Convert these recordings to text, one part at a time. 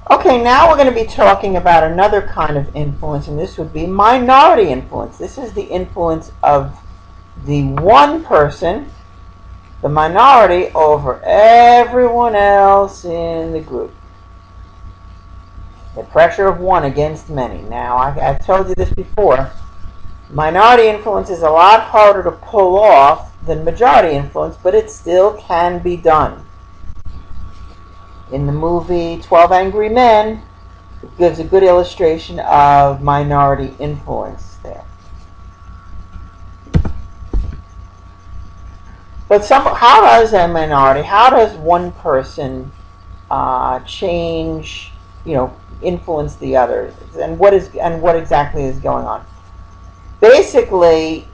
Okay, now we're going to be talking about another kind of influence, and this would be minority influence. This is the influence of the one person, the minority, over everyone else in the group. The pressure of one against many. Now, I've told you this before. Minority influence is a lot harder to pull off than majority influence, but it still can be done. In the movie 12 Angry Men, it gives a good illustration of minority influence there. But how does a minority, how does one person change, influence the others, and what exactly is going on? Basically,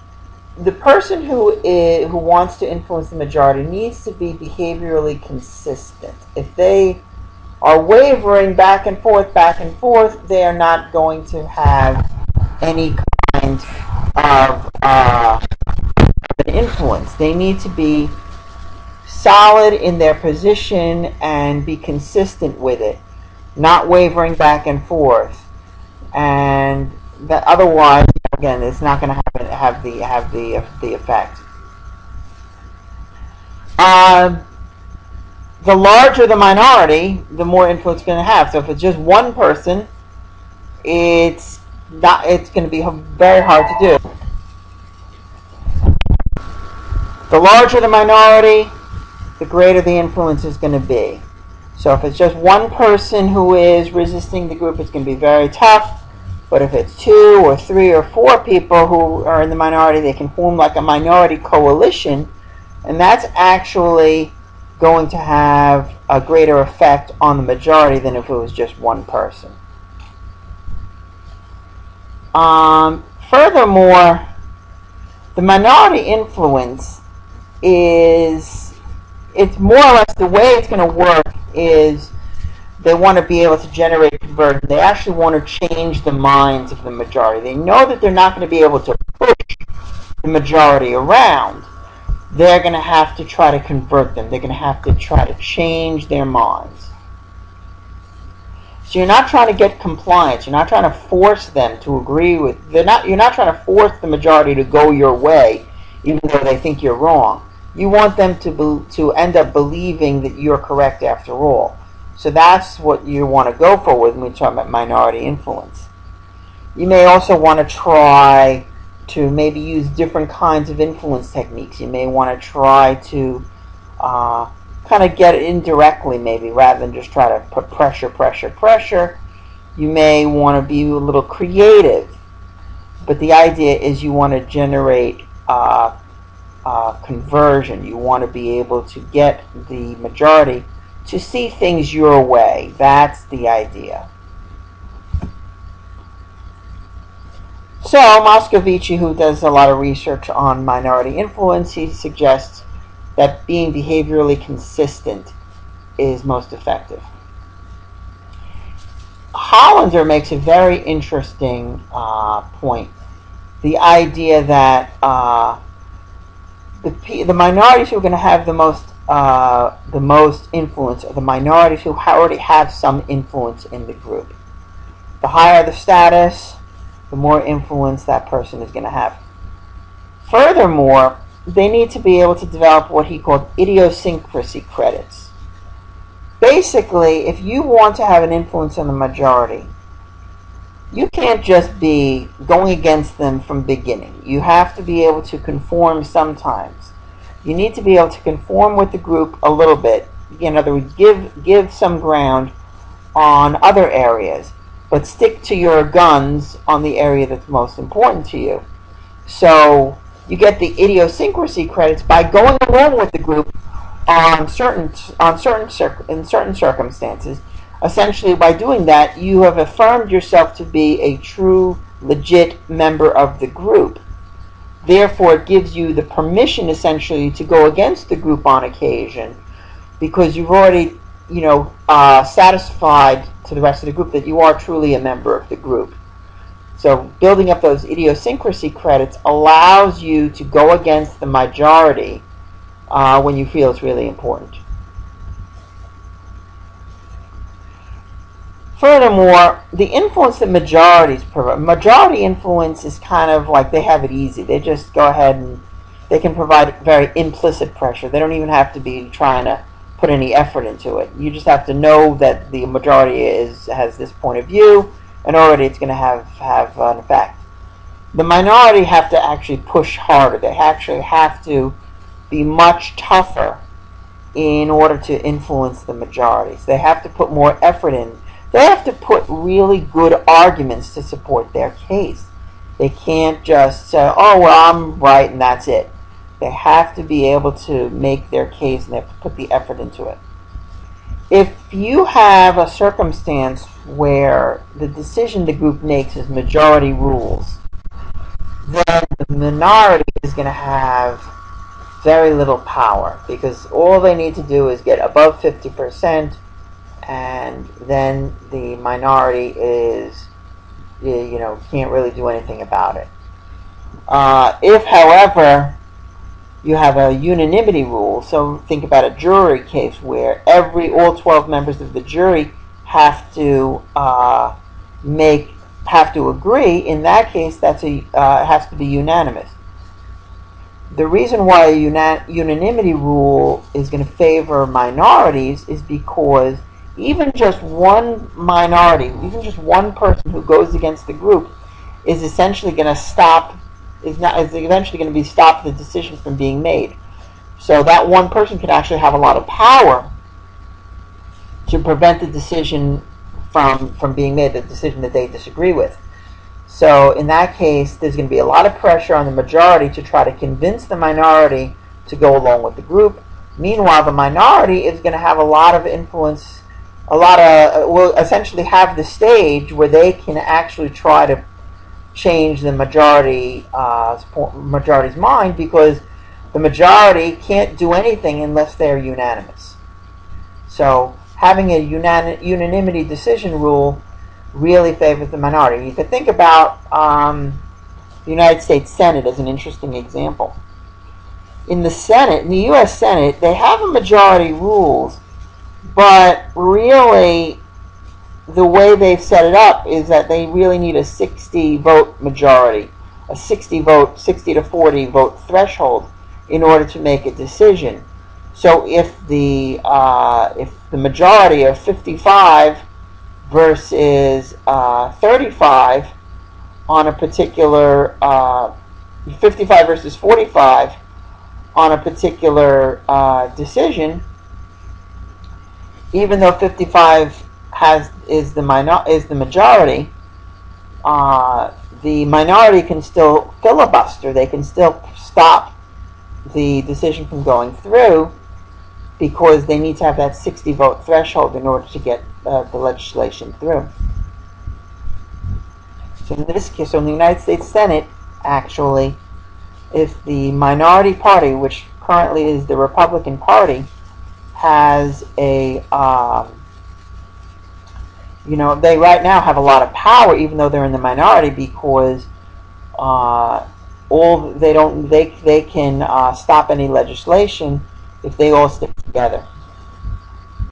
the person who wants to influence the majority needs to be behaviorally consistent. If they are wavering back and forth, they are not going to have any kind of an influence. They need to be solid in their position and be consistent with it, not wavering back and forth. And that otherwise, again, it's not going to have the effect. The larger the minority, the more influence it's going to have. So if it's just one person, it's going to be very hard to do. The larger the minority, the greater the influence is going to be. So if it's just one person who is resisting the group, it's going to be very tough. But if it's 2 or 3 or 4 people who are in the minority, they can form like a minority coalition, and that's actually going to have a greater effect on the majority than if it was just one person. Furthermore, the minority influence it's more or less the way it's going to work is they want to be able to generate conversion. They actually want to change the minds of the majority. They know that they're not going to be able to push the majority around. They're going to have to try to convert them. They're going to have to try to change their minds. So you're not trying to get compliance. You're not trying to force them to agree with. You're not trying to force the majority to go your way, even though they think you're wrong. You want them to end up believing that you're correct after all. So that's what you want to go for when we talk about minority influence. You may also want to try to maybe use different kinds of influence techniques. You may want to try to kind of get it indirectly, maybe, rather than just try to put pressure. You may want to be a little creative. But the idea is you want to generate conversion. You want to be able to get the majority to see things your way. That's the idea. So Moscovici, who does a lot of research on minority influence, he suggests that being behaviorally consistent is most effective. Hollander makes a very interesting point. The idea that the minorities who are going to have the most influence are the minorities who already have some influence in the group. The higher the status, the more influence that person is going to have. Furthermore, they need to be able to develop what he called idiosyncrasy credits. Basically, if you want to have an influence on the majority, you can't just be going against them from the beginning. You have to be able to conform sometimes. You need to be able to conform with the group a little bit. In other words, give some ground on other areas, but stick to your guns on the area that's most important to you. So you get the idiosyncrasy credits by going along with the group in certain circumstances. Essentially, by doing that, you have affirmed yourself to be a true, legit member of the group. Therefore, it gives you the permission, essentially, to go against the group on occasion, because you've already, satisfied to the rest of the group that you are truly a member of the group. So, building up those idiosyncrasy credits allows you to go against the majority when you feel it's really important. Furthermore, the influence that majorities provide, majority influence is kind of like they have it easy. They just go ahead and they can provide very implicit pressure. They don't even have to be trying to put any effort into it. You just have to know that the majority has this point of view, and already it's going to have an effect. The minority have to actually push harder. They actually have to be much tougher in order to influence the majorities. They have to put more effort in. They have to put really good arguments to support their case. They can't just say, oh, well, I'm right and that's it. They have to be able to make their case, and they have to put the effort into it. If you have a circumstance where the decision the group makes is majority rules, then the minority is going to have very little power, because all they need to do is get above 50%, and then the minority is, can't really do anything about it. If, however, you have a unanimity rule, so think about a jury case where all 12 members of the jury have to agree. In that case, it has to be unanimous. The reason why a unanimity rule is going to favor minorities is because even just one minority, even just one person who goes against the group, is essentially going to stop the decision from being made. So that one person could actually have a lot of power to prevent the decision from being made, the decision that they disagree with. So in that case, there's going to be a lot of pressure on the majority to try to convince the minority to go along with the group. Meanwhile, the minority is going to have a lot of influence, will essentially have the stage where they can actually try to change the majority's mind, because the majority can't do anything unless they're unanimous. So having a unanimity decision rule really favors the minority. You could think about the United States Senate as an interesting example. In the U.S. Senate, they have a majority rules, but really the way they've set it up is that they really need a 60-vote majority, a 60 to 40 vote threshold in order to make a decision. So if the majority of 55 versus 35 on a particular 55 versus 45 on a particular decision, even though 55 is the majority, the minority can still filibuster. They can still stop the decision from going through, because they need to have that 60-vote threshold in order to get the legislation through. So in this case, in the United States Senate, actually, if the minority party, which currently is the Republican Party, has a they right now have a lot of power, even though they're in the minority, because they can stop any legislation if they all stick together.